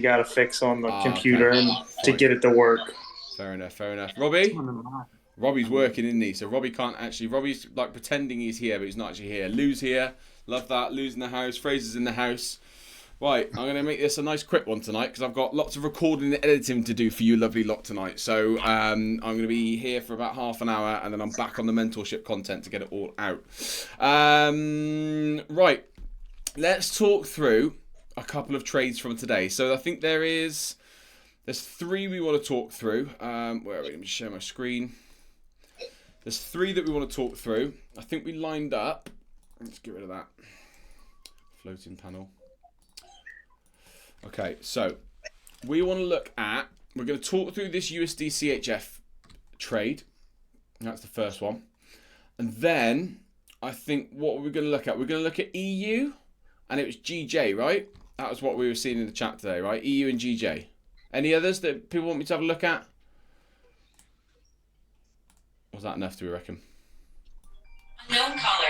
got to fix on the Okay. computer and to Fine. get it to work. Fair enough, fair enough. Robbie's working, isn't he? So Robbie can't actually. Robbie's like pretending he's here, but he's not actually here. Lou's here. Love that. Lou's in the house. Fraser's in the house. Right, I'm going to make this a nice quick one tonight because I've got lots of recording and editing to do for you lovely lot tonight. So I'm going to be here for about half an hour and then I'm back on the mentorship content to get it all out. Right, let's talk through a couple of trades from today. So I think there's three we want to talk through. Where are we? Let me share my screen. There's three that we want to talk through. I think we lined up. Let's get rid of that floating panel. Okay, so we want to look at, we're going to talk through this USD CHF trade. That's the first one. And then I think what we're going to look at, we're going to look at EU and it was GJ, right? That was what we were seeing in the chat today, right? EU and GJ. Any others that people want me to have a look at? Was that enough, do we reckon? Unknown caller.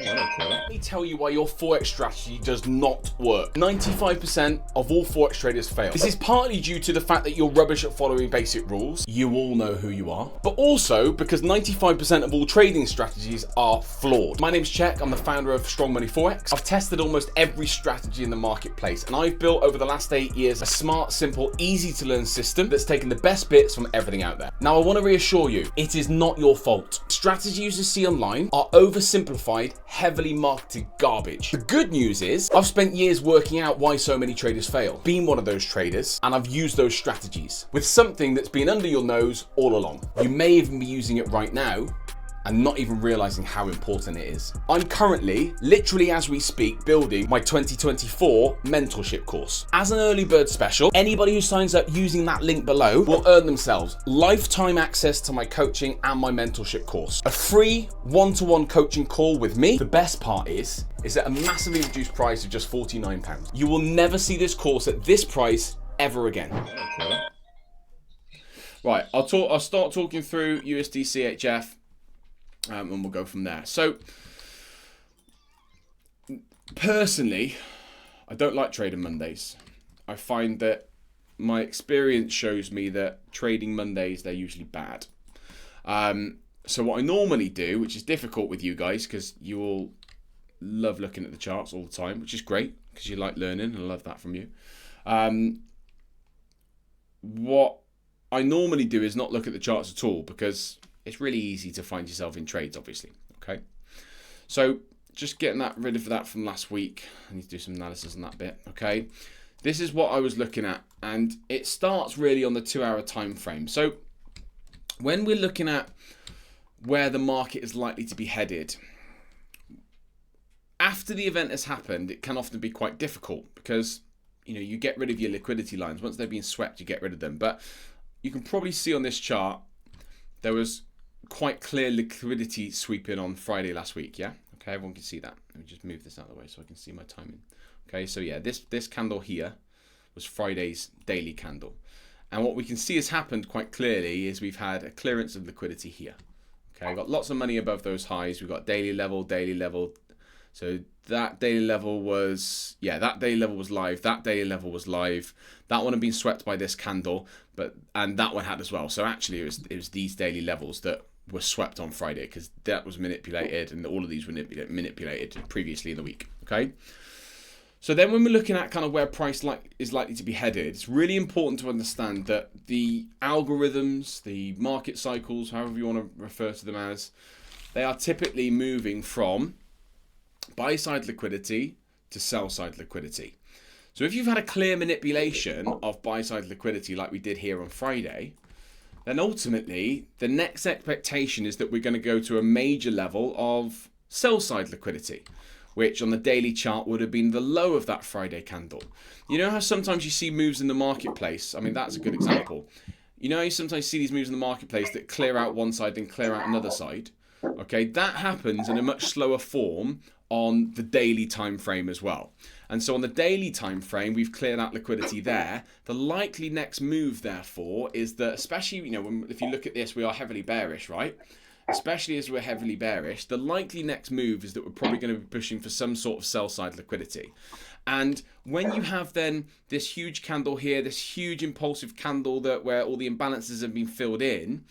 Let me tell you why your Forex strategy does not work. 95% of all Forex traders fail. This is partly due to the fact that you're rubbish at following basic rules. You all know who you are. But also because 95% of all trading strategies are flawed. My name's Czech. I'm the founder of Strong Money Forex. I've tested almost every strategy in the marketplace. And I've built over the last 8 years a smart, simple, easy to learn system that's taken the best bits from everything out there. Now, I want to reassure you, it is not your fault. Strategies you see online are oversimplified, heavily marketed garbage. The good news is I've spent years working out why so many traders fail, been one of those traders, and I've used those strategies with something that's been under your nose all along. You may even be using it right now and not even realizing how important it is. I'm currently, literally as we speak, building my 2024 mentorship course. As an early bird special, anybody who signs up using that link below will earn themselves lifetime access to my coaching and my mentorship course. A free one-to-one coaching call with me. The best part is at a massively reduced price of just £49. You will never see this course at this price ever again. Right, I'll start talking through USD CHF. And we'll go from there. So, personally, I don't like trading Mondays. I find that my experience shows me that trading Mondays, they're usually bad. So what I normally do, which is difficult with you guys, because you all love looking at the charts all the time, which is great, because you like learning, and I love that from you. What I normally do is not look at the charts at all, because it's really easy to find yourself in trades, obviously. Okay, so just getting rid of that from last week. I need to do some analysis on that bit. Okay, this is what I was looking at, and it starts really on the 2-hour time frame. So when we're looking at where the market is likely to be headed, after the event has happened, it can often be quite difficult because you get rid of your liquidity lines. Once they're being swept, you get rid of them. But you can probably see on this chart there was quite clear liquidity sweeping on Friday last week, yeah? Okay, everyone can see that. Let me just move this out of the way so I can see my timing. Okay, so yeah, this candle here was Friday's daily candle. And what we can see has happened quite clearly is we've had a clearance of liquidity here. Okay, I've got lots of money above those highs. We've got daily level. So that daily level was, that daily level was live. That daily level was live. That one had been swept by this candle, and that one had as well. So actually it was these daily levels that were swept on Friday because that was manipulated, and all of these were manipulated previously in the week. Okay. So then when we're looking at kind of where price is likely to be headed, it's really important to understand that the algorithms, the market cycles, however you want to refer to them as, they are typically moving from buy side liquidity to sell side liquidity. So if you've had a clear manipulation of buy side liquidity like we did here on Friday, then ultimately the next expectation is that we're going to go to a major level of sell side liquidity, which on the daily chart would have been the low of that Friday candle. You know how sometimes you see moves in the marketplace? I mean, that's a good example. You know how you sometimes see these moves in the marketplace that clear out one side and clear out another side? Okay, that happens in a much slower form on the daily time frame as well. And so on the daily time frame, we've cleared out liquidity there. The likely next move, therefore, is that, especially if you look at this, we are heavily bearish, right? especially as we're heavily bearish, the likely next move is that we're probably going to be pushing for some sort of sell side liquidity. And when you have then this huge candle here, this huge impulsive candle that where all the imbalances have been filled in,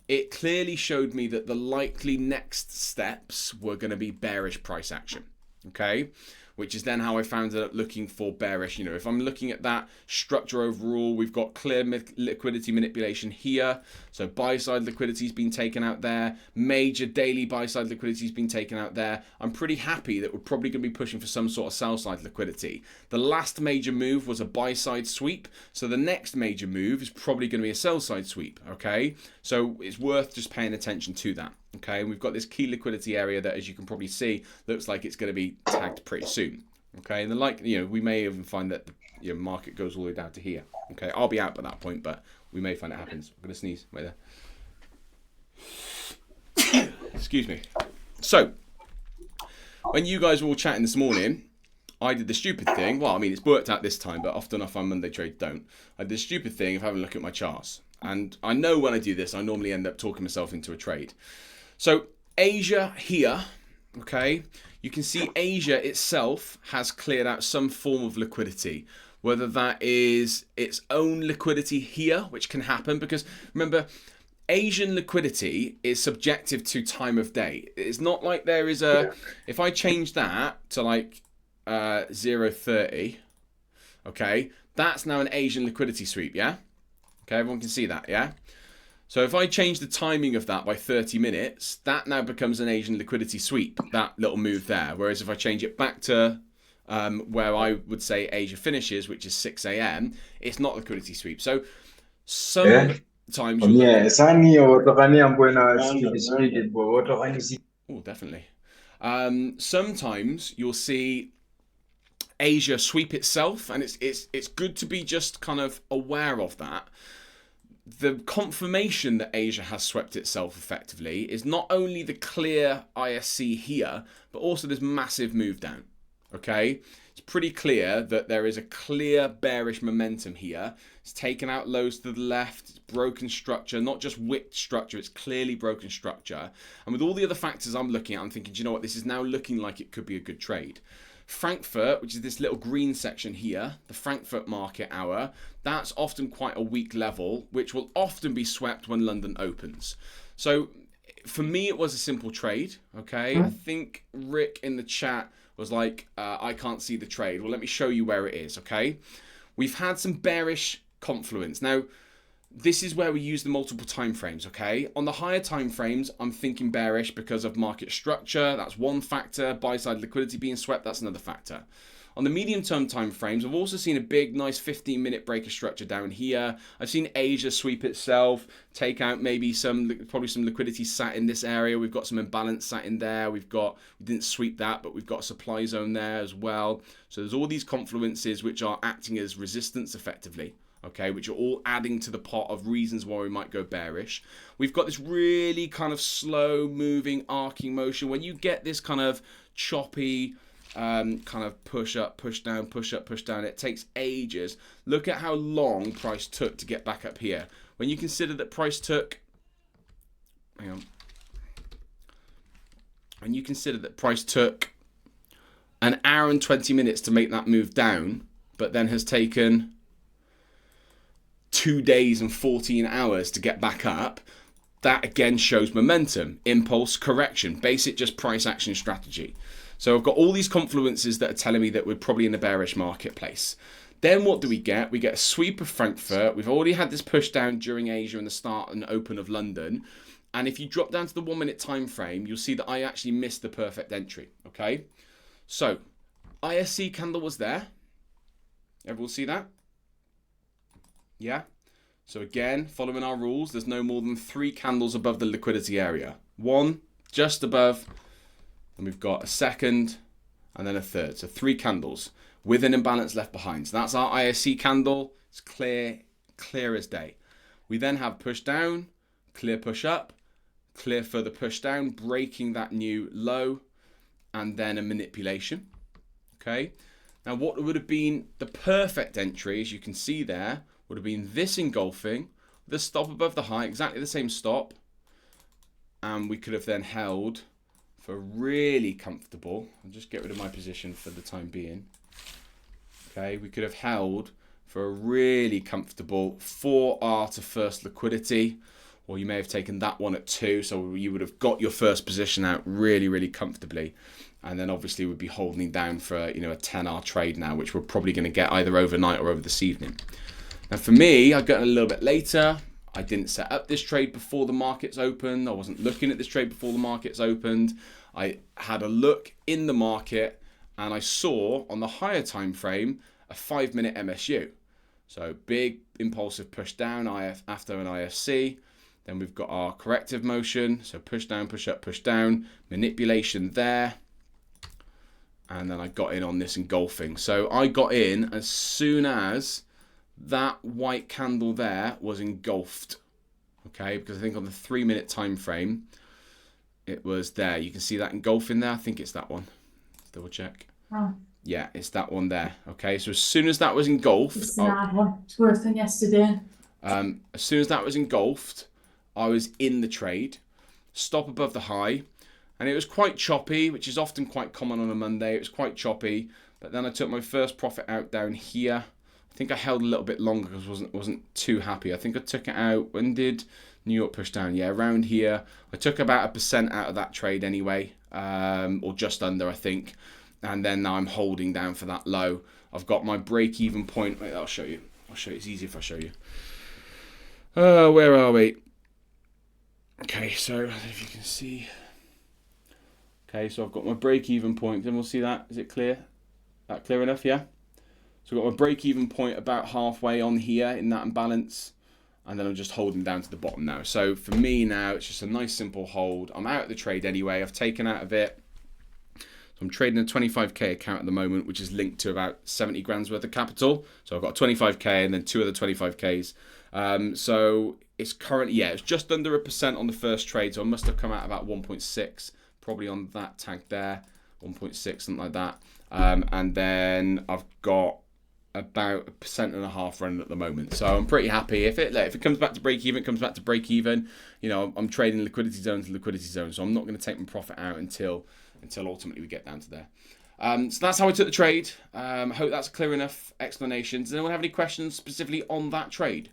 it clearly showed me that the likely next steps were going to be bearish price action. Okay, which is then how I found up looking for bearish. You know, if I'm looking at that structure overall, we've got clear liquidity manipulation here. So buy side liquidity has been taken out there. Major daily buy side liquidity has been taken out there. I'm pretty happy that we're probably going to be pushing for some sort of sell side liquidity. The last major move was a buy side sweep. So the next major move is probably going to be a sell side sweep. Okay, so it's worth just paying attention to that. Okay, and we've got this key liquidity area that, as you can probably see, looks like it's going to be tagged pretty soon. Okay, and we may even find that the market goes all the way down to here. Okay, I'll be out by that point, but we may find it happens. I'm going to sneeze right there. Excuse me. So, when you guys were all chatting this morning, I did the stupid thing. Well, I mean, it's worked out this time, but often I find Monday trade don't. I did the stupid thing of having a look at my charts. And I know when I do this, I normally end up talking myself into a trade. So Asia here, okay, you can see Asia itself has cleared out some form of liquidity, whether that is its own liquidity here, which can happen because remember, Asian liquidity is subjective to time of day. It's not like there is a, if I change that to like 0.30, okay, that's now an Asian liquidity sweep, yeah? Okay, everyone can see that, yeah? So if I change the timing of that by 30 minutes, that now becomes an Asian liquidity sweep, that little move there. Whereas if I change it back to where I would say Asia finishes, which is 6 a.m., it's not liquidity sweep. So sometimes you'll oh, definitely. Sometimes you'll see Asia sweep itself, and it's good to be just kind of aware of that. The confirmation that Asia has swept itself effectively is not only the clear ISC here, but also this massive move down. Okay, it's pretty clear that there is a clear bearish momentum here. It's taken out lows to the left, it's broken structure, not just wicked structure, it's clearly broken structure. And with all the other factors I'm looking at, I'm thinking, do you know what, this is now looking like it could be a good trade. Frankfurt, which is this little green section here, the Frankfurt market hour, that's often quite a weak level, which will often be swept when London opens. So for me, it was a simple trade, okay? I think Rick in the chat was like, I can't see the trade. Well, let me show you where it is, okay? We've had some bearish confluence. Now, this is where we use the multiple time frames, okay? On the higher time frames, I'm thinking bearish because of market structure. That's one factor. Buy-side liquidity being swept, that's another factor. On the medium-term time frames, I've also seen a big, nice 15-minute breaker structure down here. I've seen Asia sweep itself, take out maybe probably some liquidity sat in this area. We've got some imbalance sat in there. We didn't sweep that, but we've got a supply zone there as well. So there's all these confluences which are acting as resistance effectively. Okay, which are all adding to the pot of reasons why we might go bearish. We've got this really kind of slow moving arcing motion. When you get this kind of choppy kind of push up, push down, push up, push down, it takes ages. Look at how long price took to get back up here. When you consider that price took, hang on. When you consider that price took an hour and 20 minutes to make that move down, but then has taken 2 days and 14 hours to get back up, that again shows momentum, impulse, correction, basic just price action strategy. So I've got all these confluences that are telling me that we're probably in a bearish marketplace. Then what do we get? We get a sweep of Frankfurt. We've already had this push down during Asia and the start and open of London. And if you drop down to the 1 minute time frame, you'll see that I actually missed the perfect entry. Okay, so ISC candle was there. Everyone see that? Yeah. So again, following our rules, there's no more than 3 candles above the liquidity area. One just above, and we've got a second, and then a third. So 3 candles with an imbalance left behind. So that's our ISC candle. It's clear as day. We then have push down, clear push up, clear further push down, breaking that new low, and then a manipulation. Okay. Now what would have been the perfect entry, as you can see there, would have been this engulfing, the stop above the high, exactly the same stop, and we could have then held for really comfortable. I'll just get rid of my position for the time being. Okay, we could have held for a really comfortable 4R to first liquidity, or you may have taken that one at 2, so you would have got your first position out really, really comfortably, and then obviously we'd be holding down for, you know, a 10R trade now, which we're probably going to get either overnight or over this evening. Now for me, I got a little bit later. I didn't set up this trade before the markets opened. I wasn't looking at this trade before the markets opened. I had a look in the market and I saw on the higher time frame a 5-minute MSU. So big impulsive push down after an IFC. Then we've got our corrective motion. So push down, push up, push down, manipulation there. And then I got in on this engulfing. So I got in as soon as that white candle there was engulfed. Okay, because I think on the 3-minute time frame, it was there. You can see that engulfing there. I think it's that one. Let's double check. Oh. Yeah, it's that one there. Okay, so as soon as that was engulfed, It's an hard one. It's worse than yesterday. as soon as that was engulfed, I was in the trade, stop above the high, and it was quite choppy, which is often quite common on a Monday. It was quite choppy, but then I took my first profit out down here. I think I held a little bit longer because wasn't too happy. I think I took it out. When did New York push down? Yeah, around here. I took about 1% out of that trade anyway, or just under, I think. And then now I'm holding down for that low. I've got my break-even point. Wait, I'll show you. It's easier if I show you. Where are we? Okay, so I don't know if you can see. Okay, so I've got my break-even point. Then we'll see that. Is it clear? That clear enough? Yeah. So I've got my break-even point about halfway on here in that imbalance. And then I'm just holding down to the bottom now. So for me now, it's just a nice simple hold. I'm out of the trade anyway. I've taken out of it. I'm trading a 25k account at the moment, which is linked to about 70 grand's worth of capital. So I've got 25k and then 2 other 25ks. So it's currently, yeah, it's just under 1% on the first trade. So I must have come out about 1.6, probably on that tag there, 1.6, something like that. And then I've got about 1.5% running at the moment. So I'm pretty happy. If it comes back to break even, it comes back to break even. You know, I'm trading liquidity zone to liquidity zone. So I'm not going to take my profit out until ultimately we get down to there. So that's how I took the trade. I hope that's a clear enough explanation. Does anyone have any questions specifically on that trade?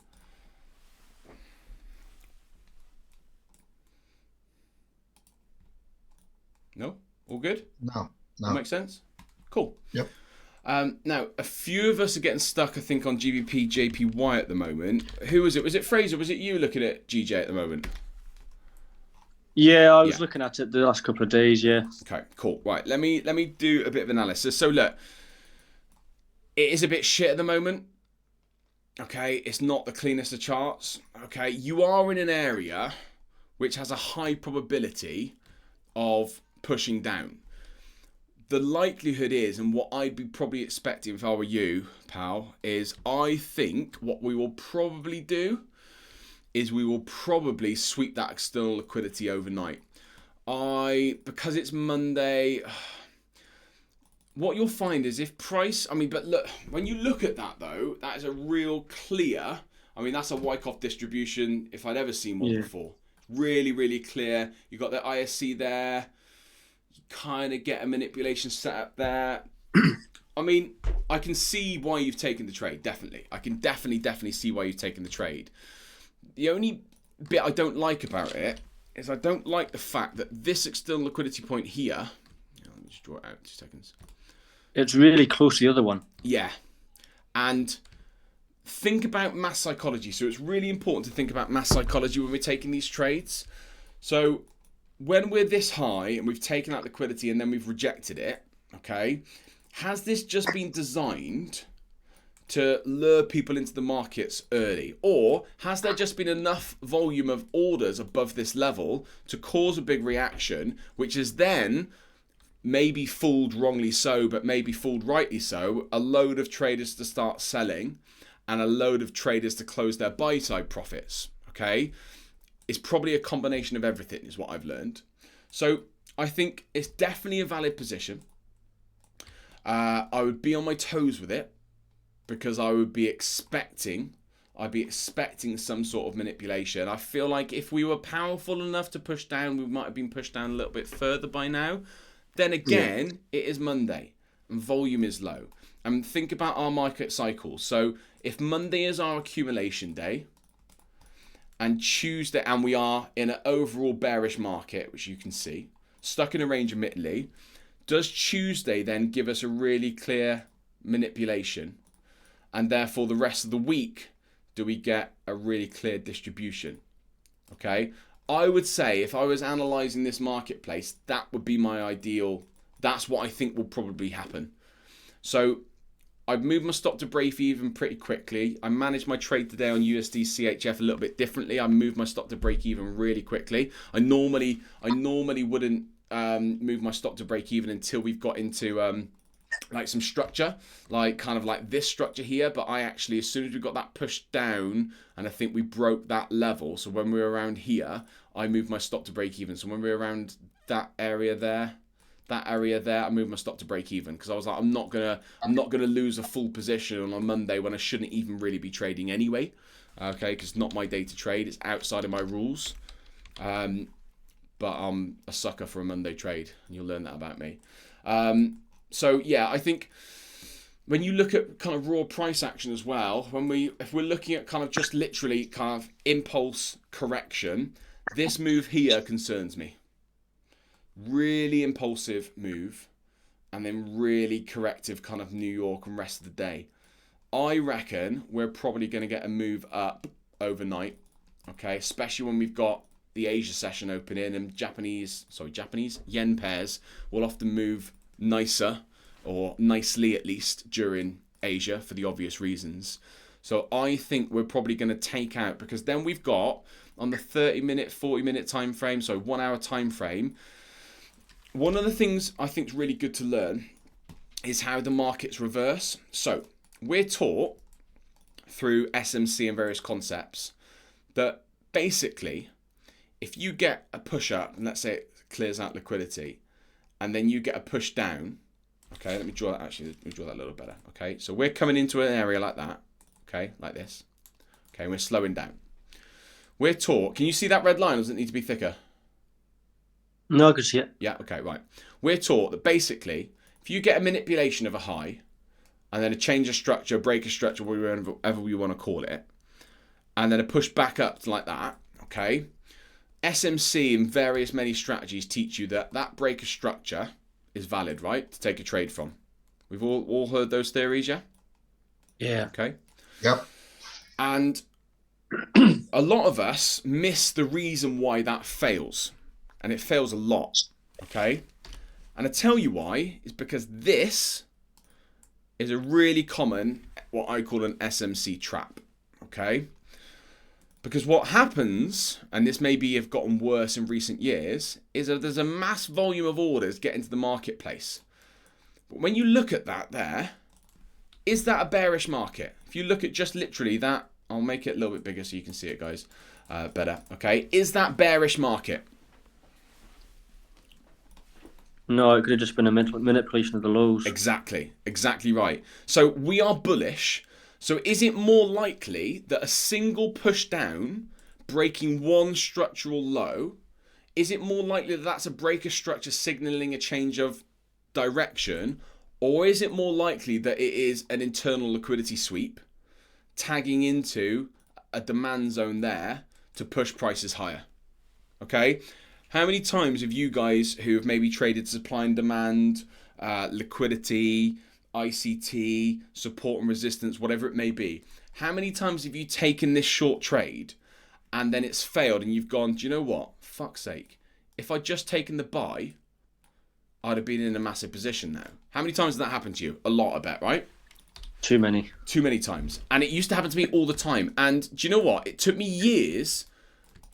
No? All good? No. That makes sense? Cool. Yep. Now, a few of us are getting stuck, I think, on GBPJPY at the moment. Who was it? Was it Fraser? Was it you looking at GJ at the moment? Yeah, I was looking at it the last couple of days, yeah. Okay, cool. Right, let me do a bit of analysis. So look, it is a bit shit at the moment. Okay, it's not the cleanest of charts. Okay, you are in an area which has a high probability of pushing down. The likelihood is, and what I'd be probably expecting if I were you, pal, is I think what we will probably do is we will probably sweep that external liquidity overnight. Because it's Monday, what you'll find is if price, but look, when you look at that though, that is a real clear, that's a Wyckoff distribution if I'd ever seen one before. Really, really clear. You've got the ISC there. You kind of get a manipulation set up there. I can see why you've taken the trade, definitely. I can definitely see why you've taken the trade. The only bit I don't like about it is I don't like the fact that this external liquidity point here, let me just draw it out 2 seconds. It's really close to the other one. Yeah. And think about mass psychology. So it's really important to think about mass psychology when we're taking these trades. So when we're this high and we've taken out liquidity and then we've rejected it, okay, has this just been designed to lure people into the markets early? Or has there just been enough volume of orders above this level to cause a big reaction, which is then maybe fooled wrongly so, but maybe fooled rightly so, a load of traders to start selling and a load of traders to close their buy side profits, okay? It's probably a combination of everything is what I've learned. So I think it's definitely a valid position. I would be on my toes with it, because I would be expecting I'd be expecting some sort of manipulation. I feel like if we were powerful enough to push down, we might have been pushed down a little bit further by now. Then again, it is Monday and volume is low. And think about our market cycle. So if Monday is our accumulation day and Tuesday, and we are in an overall bearish market, which you can see, stuck in a range admittedly, does Tuesday then give us a really clear manipulation? And therefore the rest of the week, do we get a really clear distribution? Okay. I would say if I was analyzing this marketplace, that would be my ideal. That's what I think will probably happen. So I've moved my stop to break even pretty quickly. I managed my trade today on USD CHF a little bit differently. I moved my stop to break even really quickly. I normally wouldn't move my stop to break even until we've got into like some structure, like kind of like this structure here. But I actually, as soon as we got that pushed down, and I think we broke that level. So when we were around here, I moved my stop to break even. So when we were around that area there, I moved my stop to break even, because I was like, I'm not gonna lose a full position on Monday when I shouldn't even really be trading anyway. Okay, because it's not my day to trade. It's outside of my rules. But I'm a sucker for a Monday trade, and you'll learn that about me. So yeah, I think when you look at kind of raw price action as well, if we're looking at kind of just literally kind of impulse correction, this move here concerns me. Really impulsive move, and then really corrective kind of New York and rest of the day. I reckon we're probably going to get a move up overnight, okay, especially when we've got the Asia session opening, and Japanese yen pairs will often move nicer, or nicely at least, during Asia for the obvious reasons. So I think we're probably going to take out, because then we've got on the 30-minute, 40-minute time frame, so 1 hour time frame. One of the things I think is really good to learn is how the markets reverse. So we're taught through SMC and various concepts that basically, if you get a push up, and let's say it clears out liquidity, and then you get a push down, okay, let me draw that a little better. Okay, so we're coming into an area like that, okay, like this. Okay, and we're slowing down. We're taught, can you see that red line, or does it need to be thicker? No, I can see it. Yeah, okay, right. We're taught that basically, if you get a manipulation of a high, and then a change of structure, break of structure, whatever we want to call it, and then a push back up like that, okay, SMC and various many strategies teach you that that break of structure is valid, right, to take a trade from. We've all heard those theories, yeah? Yeah. Okay. Yep. And a lot of us miss the reason why that fails. And it fails a lot, okay? And I tell you why, is because this is a really common, what I call an SMC trap, okay? Because what happens, and this maybe have gotten worse in recent years, is that there's a mass volume of orders get into the marketplace. But when you look at that there, is that a bearish market? If you look at just literally that, I'll make it a little bit bigger so you can see it, guys, better, okay? Is that bearish market? No, it could have just been a manipulation of the lows. Exactly right. So we are bullish. So is it more likely that a single push down, breaking one structural low, is it more likely that that's a breaker structure signaling a change of direction, or is it more likely that it is an internal liquidity sweep tagging into a demand zone there to push prices higher? Okay? How many times have you guys who have maybe traded supply and demand, liquidity, ICT, support and resistance, whatever it may be, how many times have you taken this short trade and then it's failed and you've gone, do you know what? Fuck's sake. If I'd just taken the buy, I'd have been in a massive position now. How many times has that happened to you? A lot, I bet, right? Too many. Too many times. And it used to happen to me all the time. And do you know what? It took me years,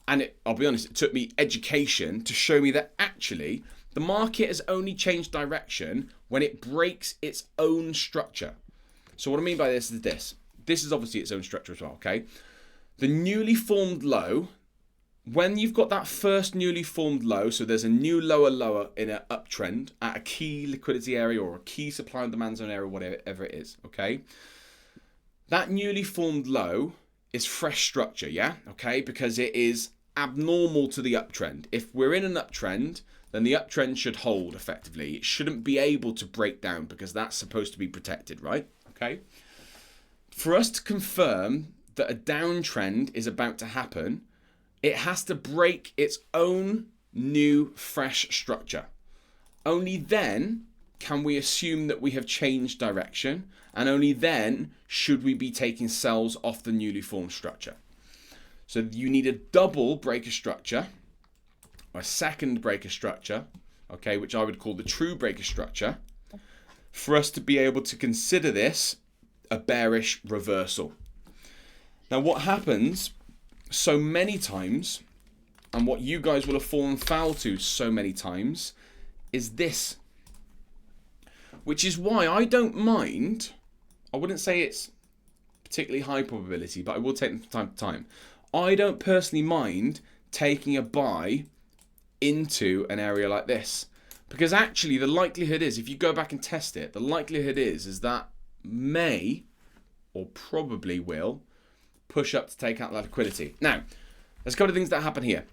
and I'll be honest, it took me education to show me that actually the market has only changed direction when it breaks its own structure. So what I mean by this is this. This is obviously its own structure as well, okay? The newly formed low, when you've got that first newly formed low, so there's a new lower in an uptrend at a key liquidity area or a key supply and demand zone area, whatever it is, okay? That newly formed low is fresh structure, yeah? Okay, because it is abnormal to the uptrend. If we're in an uptrend, then the uptrend should hold effectively. It shouldn't be able to break down because that's supposed to be protected, right? Okay. For us to confirm that a downtrend is about to happen, it has to break its own new fresh structure. Only then can we assume that we have changed direction, and only then should we be taking sells off the newly formed structure. So you need a double breaker structure, or a second breaker structure, okay, which I would call the true breaker structure, for us to be able to consider this a bearish reversal. Now what happens so many times, and what you guys will have fallen foul to so many times, is this. Which is why I don't mind, I wouldn't say it's particularly high probability, but I will take them from time to time. I don't personally mind taking a buy into an area like this. Because actually the likelihood is, if you go back and test it, the likelihood is that may, or probably will, push up to take out that liquidity. Now, there's a couple of things that happen here.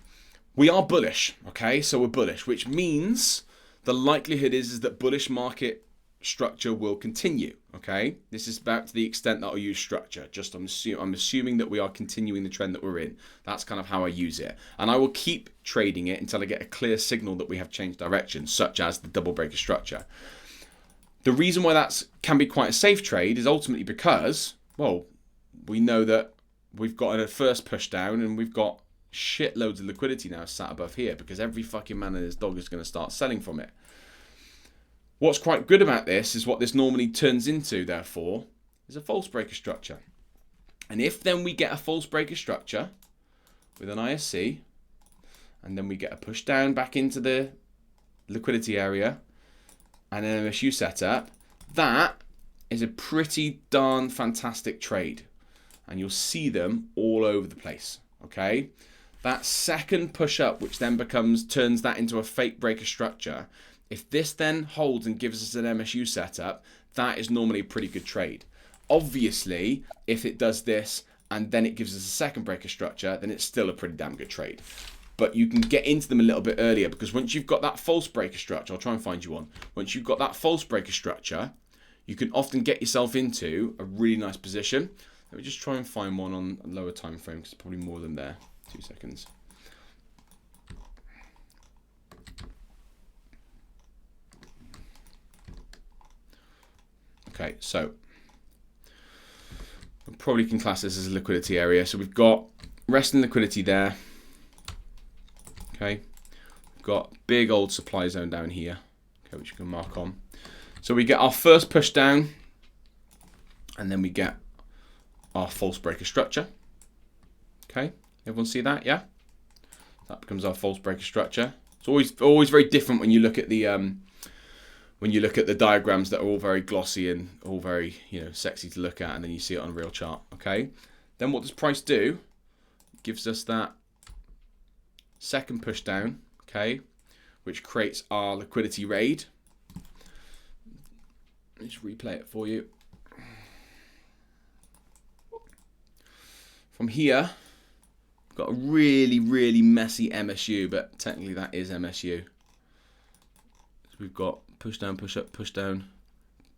We are bullish, okay? So we're bullish, which means the likelihood is that bullish market structure will continue, okay? This is back to the extent that I'll use structure. Just I'm assuming that we are continuing the trend that we're in. That's kind of how I use it. And I will keep trading it until I get a clear signal that we have changed direction, such as the double breaker structure. The reason why that can be quite a safe trade is ultimately because, well, we know that we've got a first push down and we've got shitloads of liquidity now sat above here because every fucking man and his dog is going to start selling from it. What's quite good about this is what this normally turns into, therefore, is a false breaker structure. And if then we get a false breaker structure with an ISC, and then we get a push down back into the liquidity area and an MSU setup, that is a pretty darn fantastic trade. And you'll see them all over the place, okay? That second push up, which then turns that into a fake breaker structure, if this then holds and gives us an MSU setup, that is normally a pretty good trade. Obviously, if it does this and then it gives us a second breaker structure, then it's still a pretty damn good trade. But you can get into them a little bit earlier because once you've got that false breaker structure, I'll try and find you one. Once you've got that false breaker structure, you can often get yourself into a really nice position. Let me just try and find one on a lower time frame because there's probably more than there. 2 seconds. Okay, so we probably can class this as a liquidity area. So we've got resting liquidity there. Okay, we've got big old supply zone down here. Okay, which you can mark on. So we get our first push down, and then we get our false breaker structure. Okay, everyone see that? Yeah, that becomes our false breaker structure. It's always very different when you look at the diagrams that are all very glossy and all very, sexy to look at, and then you see it on a real chart. Okay, then what does price do? It gives us that second push down, okay, which creates our liquidity raid. Let's replay it for you. From here, we've got a really, really messy MSU, but technically that is MSU. So we've got push down, push up, push down.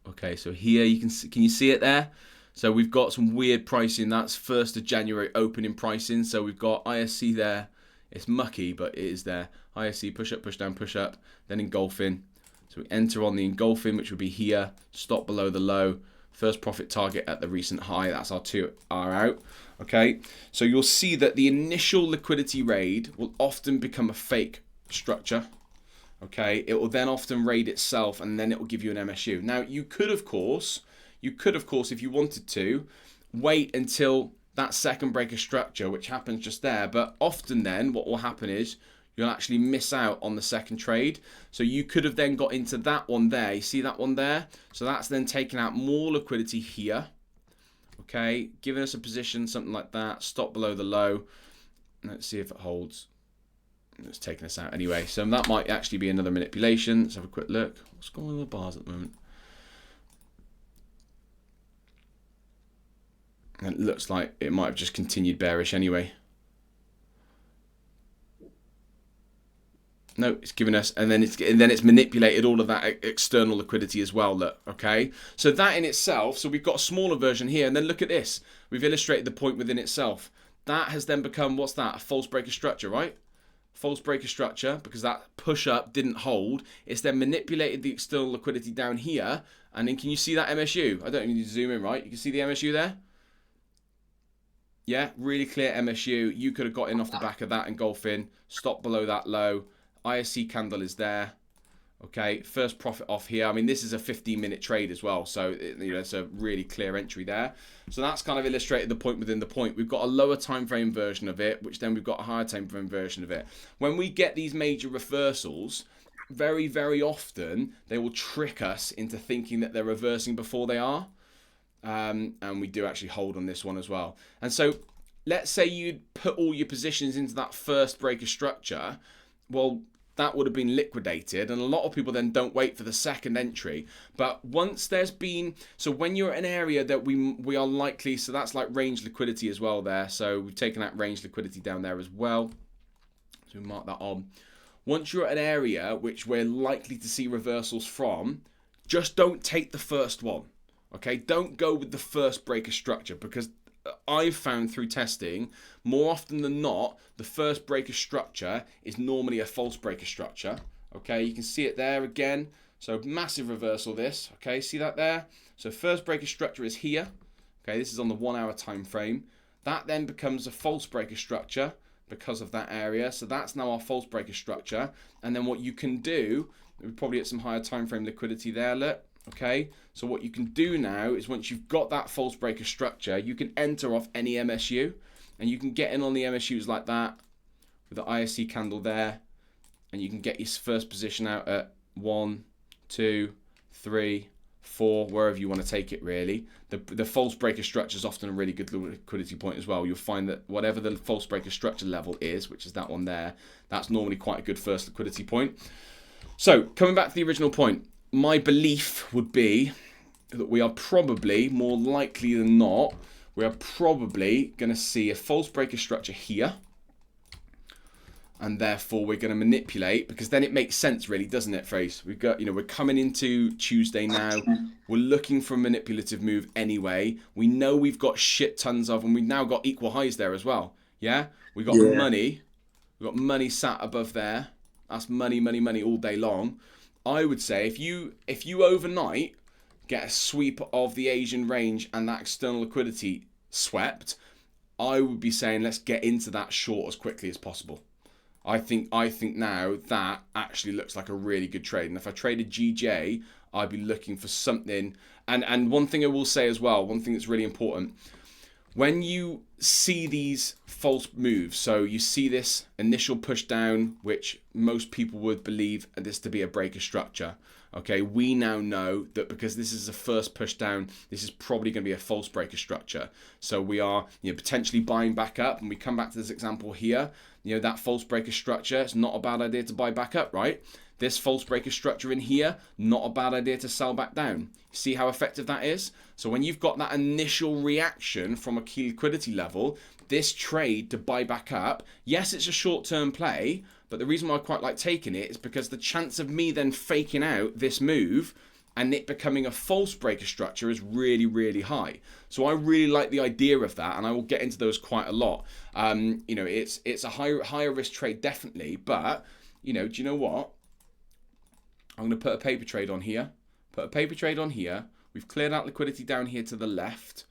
Okay, so here you can you see it there? So we've got some weird pricing. That's 1st of January opening pricing. So we've got ISC there. It's mucky, but it is there. ISC, push up, push down, push up, then engulfing. So we enter on the engulfing, which would be here, stop below the low, first profit target at the recent high. That's our 2R out. Okay, so you'll see that the initial liquidity raid will often become a fake structure. Okay, it will then often raid itself, and then it will give you an MSU. Now, you could, of course, if you wanted to, wait until that second breaker structure, which happens just there. But often then, what will happen is you'll actually miss out on the second trade. So you could have then got into that one there. You see that one there? So that's then taken out more liquidity here. Okay, giving us a position, something like that. Stop below the low. Let's see if it holds. It's taking us out anyway. So that might actually be another manipulation. Let's have a quick look. What's going on with the bars at the moment? And it looks like it might have just continued bearish anyway. No, it's given us, and then it's manipulated all of that external liquidity as well. Look, okay. So that in itself, so we've got a smaller version here, and then look at this. We've illustrated the point within itself. That has then become, what's that? A false breaker structure, right? False breaker structure, because that push up didn't hold. It's then manipulated the external liquidity down here, and then can you see that MSU? I don't even need to zoom in, right? You can see the MSU there. Yeah, really clear MSU. You could have got in off the back of that engulfing, stop below that low. ISC candle is there. Okay, first profit off here. I mean, this is a 15-minute trade as well, so it's a really clear entry there. So that's kind of illustrated the point within the point. We've got a lower time frame version of it, which then we've got a higher time frame version of it. When we get these major reversals, very, very often they will trick us into thinking that they're reversing before they are. And we do actually hold on this one as well. And so let's say you'd put all your positions into that first breaker structure. Well, that would have been liquidated, and a lot of people then don't wait for the second entry. But once there's been, so when you're in an area that we are likely, so that's like range liquidity as well there. So we've taken that range liquidity down there as well. So we mark that on. Once you're at an area which we're likely to see reversals from, just don't take the first one. Okay, don't go with the first breaker structure, because I've found through testing, more often than not, the first breaker structure is normally a false breaker structure. Okay, you can see it there again. So massive reversal this. Okay, see that there? So first breaker structure is here. Okay, this is on the 1 hour time frame. That then becomes a false breaker structure because of that area. So that's now our false breaker structure. And then what you can do, we probably get some higher time frame liquidity there, look. Okay, so what you can do now is once you've got that false breaker structure, you can enter off any MSU, and you can get in on the MSUs like that with the ISC candle there, and you can get your first position out at 1, 2, 3, 4, wherever you want to take it really. The false breaker structure is often a really good liquidity point as well. You'll find that whatever the false breaker structure level is, which is that one there, that's normally quite a good first liquidity point. So coming back to the original point, my belief would be that we are probably, more likely than not, we are probably going to see a false breaker structure here. And therefore we're going to manipulate, because then it makes sense really, doesn't it, Frace? We've got, we're coming into Tuesday now. We're looking for a manipulative move anyway. We know we've got shit tons of, and we've now got equal highs there as well. Yeah? We've got money. We've got money sat above there. That's money, money, money all day long. I would say if you overnight get a sweep of the Asian range and that external liquidity swept, I would be saying let's get into that short as quickly as possible. I think now that actually looks like a really good trade. And if I traded GJ, I'd be looking for something. And one thing I will say as well, one thing that's really important, when you see these false moves, so you see this initial push down, which most people would believe this to be a breaker structure. Okay, we now know that because this is a first push down, this is probably going to be a false breaker structure. So we are potentially buying back up, and we come back to this example here. That false breaker structure, it's not a bad idea to buy back up, right? This false breaker structure in here, not a bad idea to sell back down. See how effective that is? So when you've got that initial reaction from a key liquidity level, this trade to buy back up, yes, it's a short-term play, but the reason why I quite like taking it is because the chance of me then faking out this move and it becoming a false breaker structure is really, really high. So I really like the idea of that, and I will get into those quite a lot. It's a higher risk trade, definitely, but do you know what? I'm going to put a paper trade on here. Put a paper trade on here. We've cleared out liquidity down here to the left.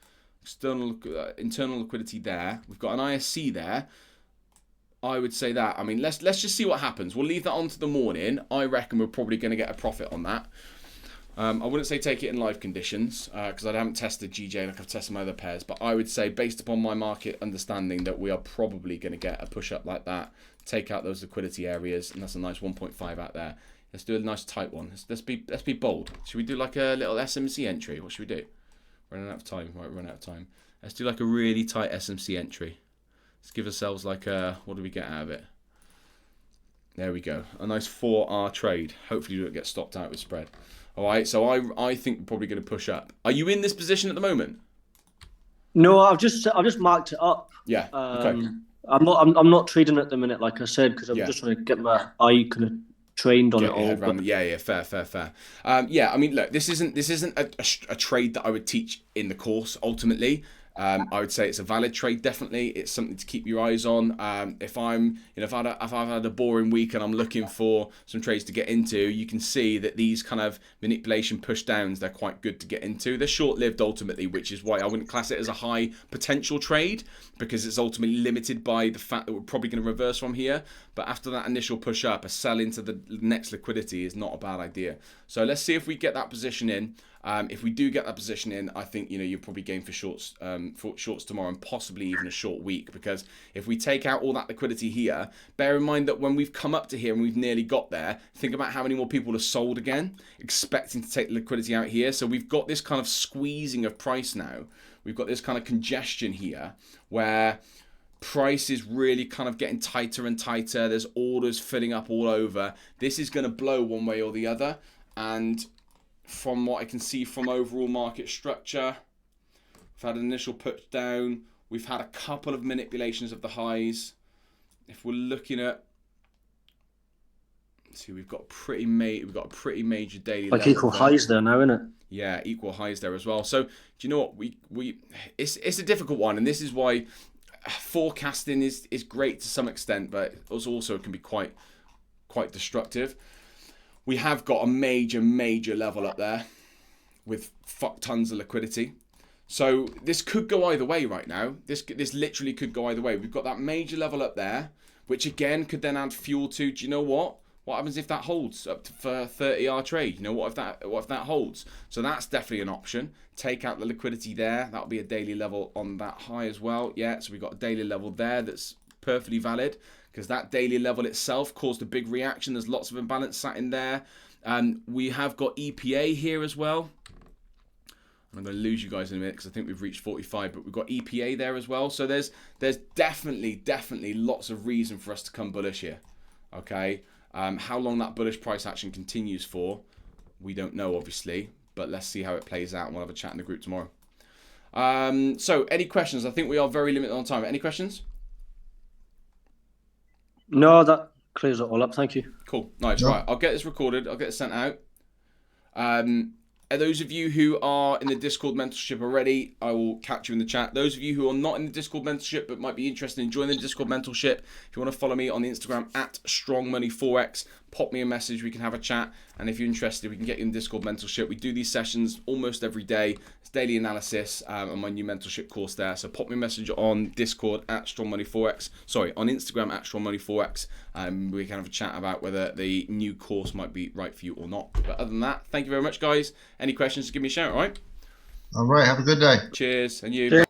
Internal liquidity there. We've got an ISC there. I would say that. I mean, let's just see what happens. We'll leave that on to the morning. I reckon we're probably going to get a profit on that. I wouldn't say take it in live conditions because I haven't tested GJ like I've tested my other pairs. But I would say, based upon my market understanding, that we are probably going to get a push up like that. Take out those liquidity areas, and that's a nice 1.5 out there. Let's do a nice tight one. Let's be bold. Should we do like a little SMC entry? What should we do? Running out of time. Right, run out of time. Let's do like a really tight SMC entry. Let's give ourselves like a, what do we get out of it? There we go. A nice 4R trade. Hopefully you don't get stopped out with spread. All right, so I think we're probably going to push up. Are you in this position at the moment? No, I've just marked it up. Yeah. Okay. I'm not trading at the minute, like I said, because I'm Yeah. just trying to get my eye kind of trained on Get it your all. head around But it. Yeah, fair. Yeah, I mean, look, this isn't a trade that I would teach in the course. Ultimately, I would say it's a valid trade. Definitely, it's something to keep your eyes on. If if I've had a boring week and I'm looking for some trades to get into, you can see that these kind of manipulation push downs, they're quite good to get into. They're short lived ultimately, which is why I wouldn't class it as a high potential trade, because it's ultimately limited by the fact that we're probably going to reverse from here. But after that initial push up, a sell into the next liquidity is not a bad idea. So let's see if we get that position in. If we do get that position in, I think you're probably game for shorts tomorrow, and possibly even a short week, because if we take out all that liquidity here, bear in mind that when we've come up to here and we've nearly got there, think about how many more people have sold again, expecting to take the liquidity out here. So we've got this kind of squeezing of price now. We've got this kind of congestion here where price is really kind of getting tighter and tighter. There's orders filling up all over. This is going to blow one way or the other. And from what I can see from overall market structure, we've had an initial push down. We've had a couple of manipulations of the highs. If we're looking at, see, we've got a pretty major daily like level equal there. highs there now, isn't it? Yeah, equal highs there as well. So do you know what it's a difficult one, and this is why forecasting is great to some extent, but also can be quite destructive. We have got a major level up there with fuck tons of liquidity. So this could go either way right now. This literally could go either way. We've got that major level up there, which again could then add fuel to, do you know what? What happens if that holds up to for 30-hour trade? What if that holds? So that's definitely an option. Take out the liquidity there. That'll be a daily level on that high as well. Yeah, so we've got a daily level there that's perfectly valid, because that daily level itself caused a big reaction. There's lots of imbalance sat in there. We have got EPA here as well. I'm going to lose you guys in a minute because I think we've reached 45, but we've got EPA there as well. So there's definitely lots of reason for us to come bullish here. Okay, how long that bullish price action continues for, we don't know, obviously, but let's see how it plays out, and we'll have a chat in the group tomorrow. So any questions? I think we are very limited on time. Any questions? No, that clears it all up. Thank you. Cool. Nice. No. Right. I'll get this recorded. I'll get it sent out. Those of you who are in the Discord mentorship already, I will catch you in the chat. Those of you who are not in the Discord mentorship but might be interested in joining the Discord mentorship, if you want to follow me on the Instagram at StrongMoneyForex, pop me a message. We can have a chat. And if you're interested, we can get you in the Discord mentorship. We do these sessions almost every day. It's daily analysis on my new mentorship course there. So pop me a message on Discord at StrongMoneyForex. Sorry, on Instagram at StrongMoneyForex. We can have a chat about whether the new course might be right for you or not. But other than that, thank you very much, guys. Any questions, give me a shout, all right? All right, have a good day. Cheers, and you. Cheers.